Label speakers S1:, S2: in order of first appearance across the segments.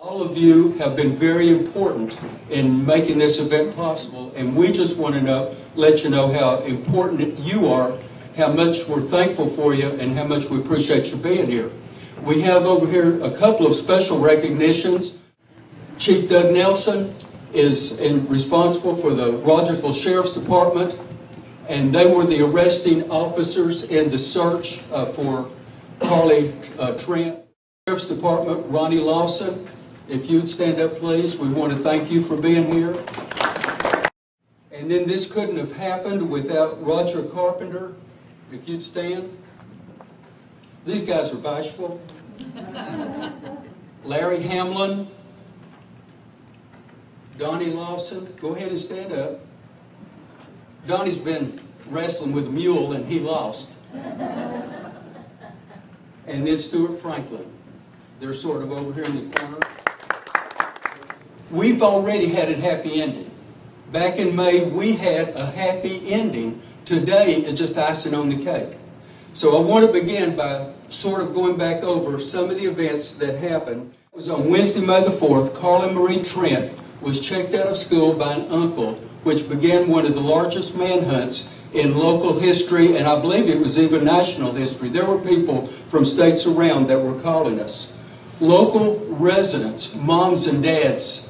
S1: All of you have been very important in making this event possible, and we just want to let you know how important you are, how much we're thankful for you, and how much we appreciate you being here. We have over here a couple of special recognitions. Chief Doug Nelson is responsible for the Rogersville Sheriff's Department, and they were the arresting officers in the search for Carlie Trent. Sheriff's Department, Ronnie Lawson, if you'd stand up, please. We want to thank you for being here. And then this couldn't have happened without Roger Carpenter. If you'd stand. These guys are bashful. Larry Hamblen, Donnie Lawson, go ahead and stand up. Donnie's been wrestling with a mule and he lost. And then Stuart Franklin. They're sort of over here in the corner. We've already had a happy ending. Back in May, we had a happy ending. Today is just icing on the cake. So I want to begin by sort of going back over some of the events that happened. It was on Wednesday, May the 4th, Carlie Marie Trent was checked out of school by an uncle, which began one of the largest manhunts in local history, and I believe it was even national history. There were people from states around that were calling us. Local residents, moms and dads,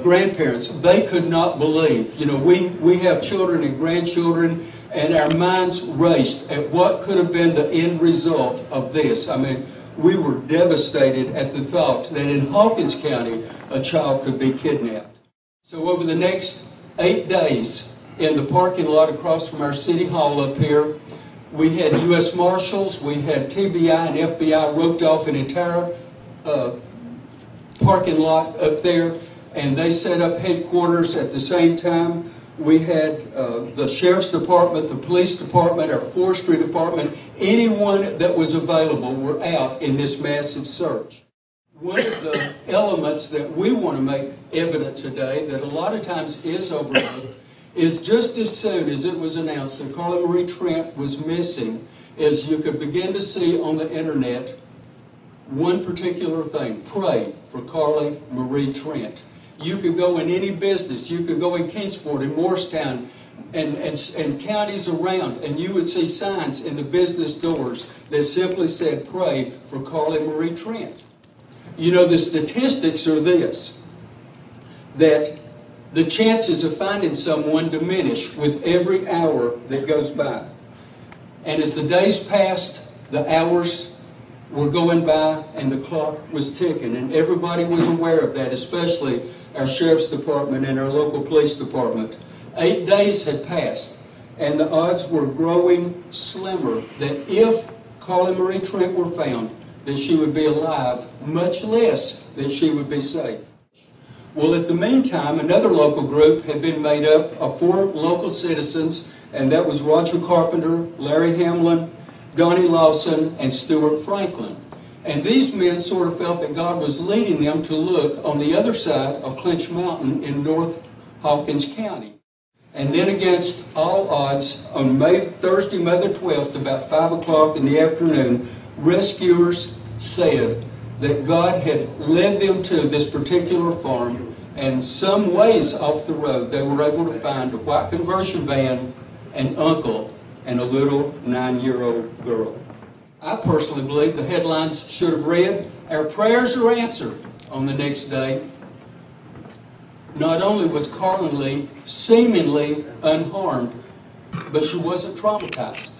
S1: grandparents, they could not believe. You know, we have children and grandchildren, and our minds raced at what could have been the end result of this. I mean, we were devastated at the thought that in Hawkins County, a child could be kidnapped. So over the next 8 days, in the parking lot across from our city hall up here, we had U.S. Marshals, we had TBI and FBI roped off an entire parking lot up there, and they set up headquarters at the same time. We had the Sheriff's Department, the Police Department, our Forestry Department, anyone that was available were out in this massive search. One of the elements that we want to make evident today that a lot of times is overlooked is just as soon as it was announced that Carlie Marie Trent was missing, as you could begin to see on the internet, one particular thing: pray for Carlie Marie Trent. You could go in any business, you could go in Kingsport, in Morristown, and counties around, and you would see signs in the business doors that simply said, pray for Carlie Marie Trent. You know, the statistics are this, that the chances of finding someone diminish with every hour that goes by. And as the days passed, the hours were going by and the clock was ticking, and everybody was aware of that, especially our Sheriff's Department and our local police department. 8 days had passed, and the odds were growing slimmer that if Carlie Marie Trent were found, that she would be alive, much less that she would be safe. Well, at the meantime, another local group had been made up of 4 local citizens, and that was Roger Carpenter, Larry Hamblen, Donnie Lawson, and Stuart Franklin. And these men sort of felt that God was leading them to look on the other side of Clinch Mountain in North Hawkins County. And then against all odds, on Thursday, May the 12th, about 5 o'clock in the afternoon, rescuers said that God had led them to this particular farm, and some ways off the road, they were able to find a white conversion van, an uncle, and a little 9-year-old girl. I personally believe the headlines should have read, "Our prayers are answered," on the next day. Not only was Carlie seemingly unharmed, but she wasn't traumatized.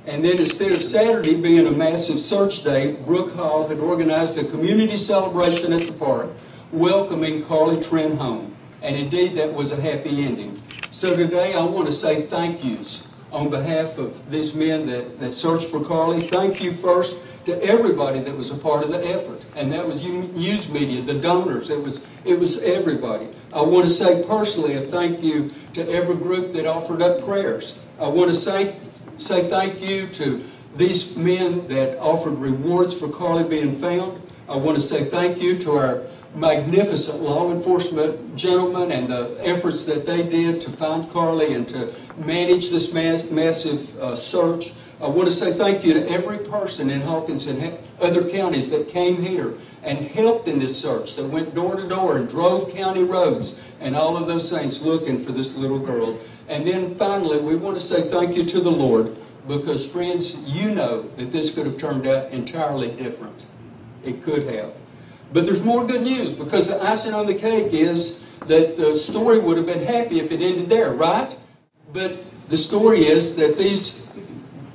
S1: And then instead of Saturday being a massive search day, Brook Hall had organized a community celebration at the park, welcoming Carlie Trent home. And indeed, that was a happy ending. So today I want to say thank yous on behalf of these men that searched for Carlie. Thank you first to everybody that was a part of the effort. And that was news media, the donors, it was everybody. I want to say personally a thank you to every group that offered up prayers. I want to say thank you to these men that offered rewards for Carlie being found. I want to say thank you to our magnificent law enforcement gentlemen and the efforts that they did to find Carlie and to manage this massive search. I want to say thank you to every person in Hawkins and other counties that came here and helped in this search, that went door to door and drove county roads and all of those things looking for this little girl. And then finally, we want to say thank you to the Lord, because friends, you know that this could have turned out entirely different. It could have. But there's more good news, because the icing on the cake is that the story would have been happy if it ended there, right? But the story is that these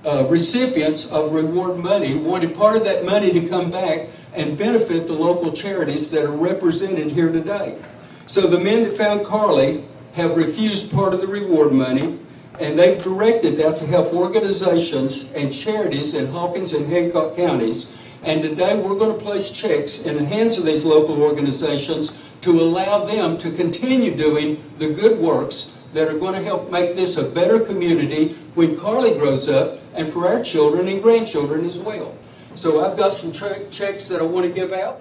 S1: recipients of reward money wanted part of that money to come back and benefit the local charities that are represented here today. So the men that found Carlie have refused part of the reward money, and they've directed that to help organizations and charities in Hawkins and Hancock counties. And today we're going to place checks in the hands of these local organizations to allow them to continue doing the good works that are going to help make this a better community when Carlie grows up, and for our children and grandchildren as well. So I've got some checks that I want to give out.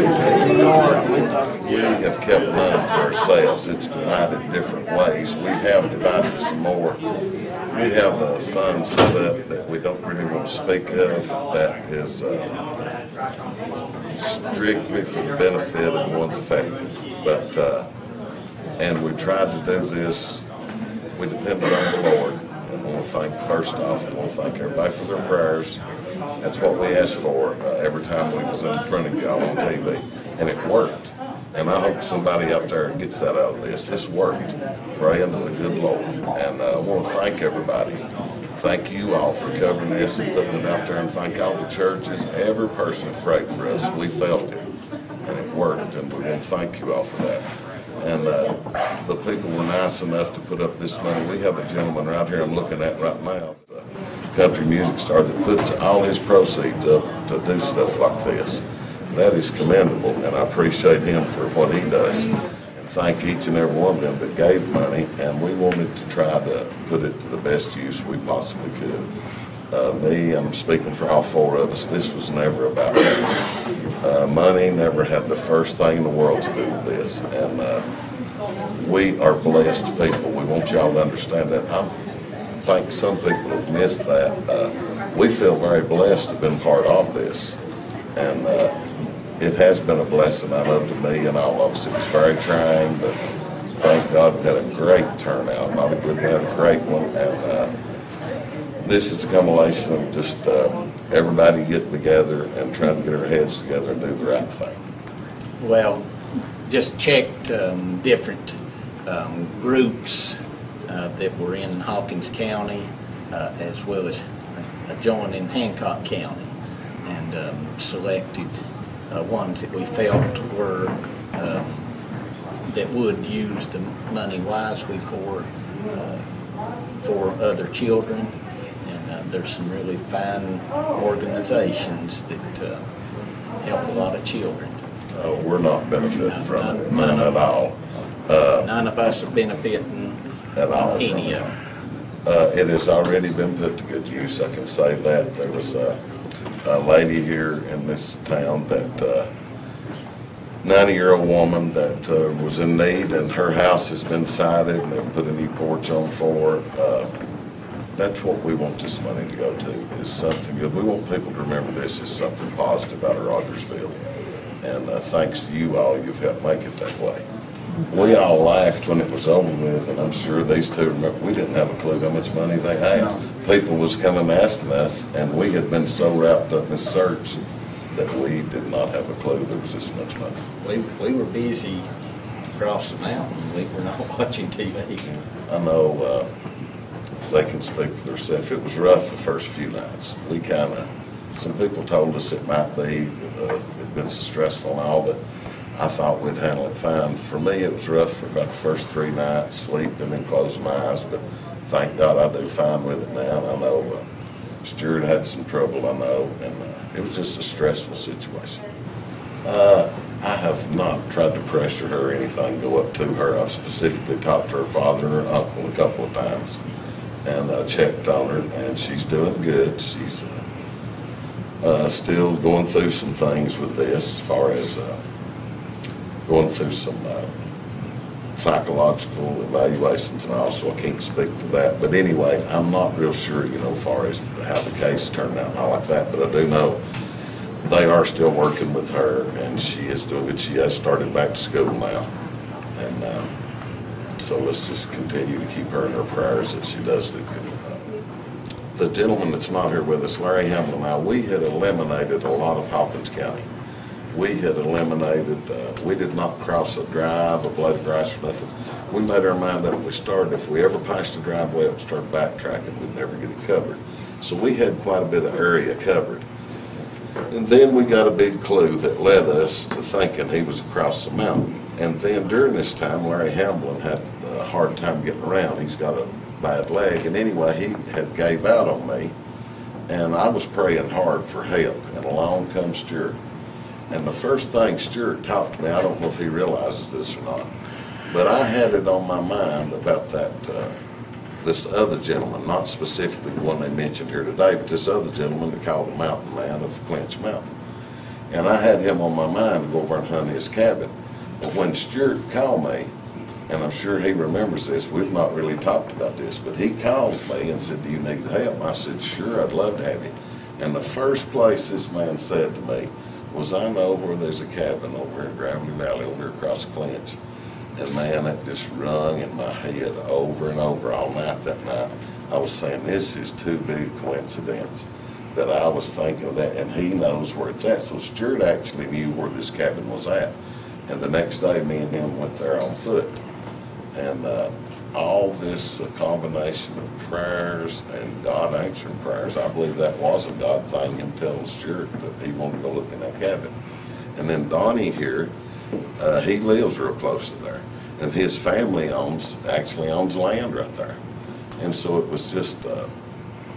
S2: We have kept none for ourselves. It's divided different ways. We have divided some more. We have a fund set up that we don't really want to speak of, that is strictly for the benefit of the ones affected. But and we tried to do this. We depended on the Lord. And I want to thank, first off, I want to thank everybody for their prayers. That's what we asked for every time we was in front of y'all on TV. And it worked. And I hope somebody out there gets that out of this. This worked. Pray unto the good Lord. And I want to thank everybody. Thank you all for covering this and putting it out there, and thank all the churches, every person that prayed for us. We felt it, and it worked, and we want to thank you all for that. And the people were nice enough to put up this money. We have a gentleman right here I'm looking at right now, a country music star, that puts all his proceeds up to do stuff like this. That is commendable, and I appreciate him for what he does. And thank each and every one of them that gave money, and we wanted to try to put it to the best use we possibly could. I'm speaking for all four of us, this was never about money. Money never had the first thing in the world to do with this. And we are blessed people. We want y'all to understand that. I think some people have missed that. We feel very blessed to have been part of this. And it has been a blessing, I know, to me and all of us. It was very trying, but thank God we had a great turnout. Not a good one, a great one. And this is a combination of just everybody getting together and trying to get our heads together and do the right thing.
S3: Well, just checked different groups that were in Hawkins County, as well as adjoining Hancock County, and selected ones that we felt were that would use the money wisely for other children. And there's some really fine organizations that help a lot of children.
S2: We're not benefiting from it, none at all.
S3: None of us are benefiting
S2: At all
S3: any
S2: from
S3: of it.
S2: It has already been put to good use, I can say that. There was a lady here in this town, that 90-year-old woman that was in need, and her house has been sided and they've put a new porch on for her. That's what we want this money to go to, is something good. We want people to remember this as something positive out of Rogersville. And thanks to you all, you've helped make it that way. We all laughed when it was over with, and I'm sure these two remember, we didn't have a clue how much money they had. People was coming asking us, and we had been so wrapped up in this search that we did not have a clue there was this much money.
S3: We were busy across the mountain. We were not watching TV.
S2: I know they can speak for themselves. It was rough the first few nights. Some people told us it might be, it'd been so stressful and all, but I thought we'd handle it fine. For me, it was rough for about the first 3 nights, sleep and then closing my eyes, but thank God I do fine with it now. And I know Stuart had some trouble, I know, and it was just a stressful situation. I have not tried to pressure her or anything, go up to her. I've specifically talked to her father and her uncle a couple of times and checked on her, and she's doing good. She's still going through some things with this, as far as going through some psychological evaluations and all, so I can't speak to that. But anyway, I'm not real sure, as far as how the case turned out and all like that, but I do know they are still working with her, and she is doing good. She has started back to school now, and so let's just continue to keep her in her prayers that she does do good. The gentleman that's not here with us, Larry Hamblen, now we had eliminated a lot of Hawkins County. We had eliminated, we did not cross a drive, a blade of grass or nothing. We made our mind up, we started, if we ever passed a driveway up and started backtracking, we'd never get it covered. So we had quite a bit of area covered. And then we got a big clue that led us to thinking he was across the mountain. And then during this time, Larry Hamblen had a hard time getting around. He's got a bad leg. And anyway, he had gave out on me. And I was praying hard for help. And along comes Stuart. And the first thing Stuart talked to me, I don't know if he realizes this or not, but I had it on my mind about that, this other gentleman, not specifically the one they mentioned here today, but this other gentleman they call the Mountain Man of Clinch Mountain. And I had him on my mind to go over and hunt his cabin. But when Stuart called me, and I'm sure he remembers this, we've not really talked about this, but he called me and said, "Do you need help?" And I said, "Sure, I'd love to have you." And the first place this man said to me was, "I know where there's a cabin over in Gravity Valley, over across Clinch." And man, it just rung in my head over and over all night that night. I was saying, this is too big a coincidence that I was thinking of that, and he knows where it's at. So Stuart actually knew where this cabin was at. And the next day, me and him went there on foot. And all this combination of prayers and God answering prayers, I believe that was a God thing, him telling Stuart that he wanted to go look in that cabin. And then Donnie here, he lives real close to there. And his family actually owns land right there. And so it was just,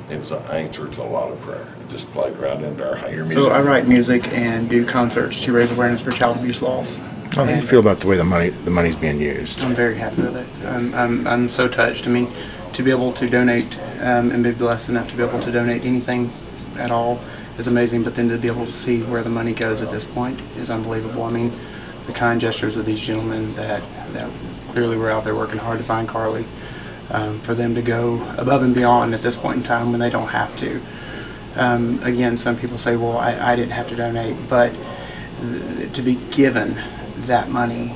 S2: it was an answer to a lot of prayer. It just played right into our hands.
S4: So I write music and do concerts to raise awareness for child abuse laws.
S5: How do you feel about the way the money's being used?
S4: I'm very happy with it. I'm so touched. I mean, to be able to donate and be blessed enough to be able to donate anything at all is amazing, but then to be able to see where the money goes at this point is unbelievable. I mean, the kind gestures of these gentlemen that clearly were out there working hard to find Carlie, for them to go above and beyond at this point in time when they don't have to. Again, some people say, well, I didn't have to donate, but to be given that money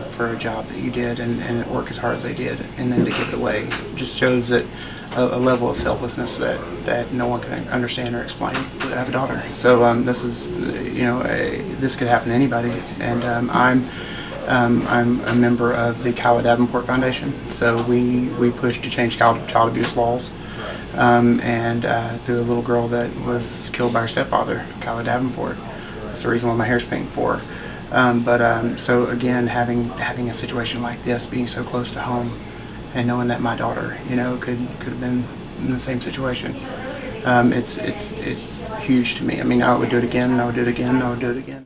S4: for a job that you did and work as hard as they did, and then to give it away just shows that a level of selflessness that no one can understand or explain. I have a daughter, so this is, this could happen to anybody, and I'm a member of the Carlie Davenport Foundation, so we push to change child abuse laws, and through a little girl that was killed by her stepfather, Carlie Davenport. That's the reason why my hair's pink for her. So again, having a situation like this, being so close to home, and knowing that my daughter, could have been in the same situation, it's huge to me. I mean, I would do it again, and I would do it again, and I would do it again.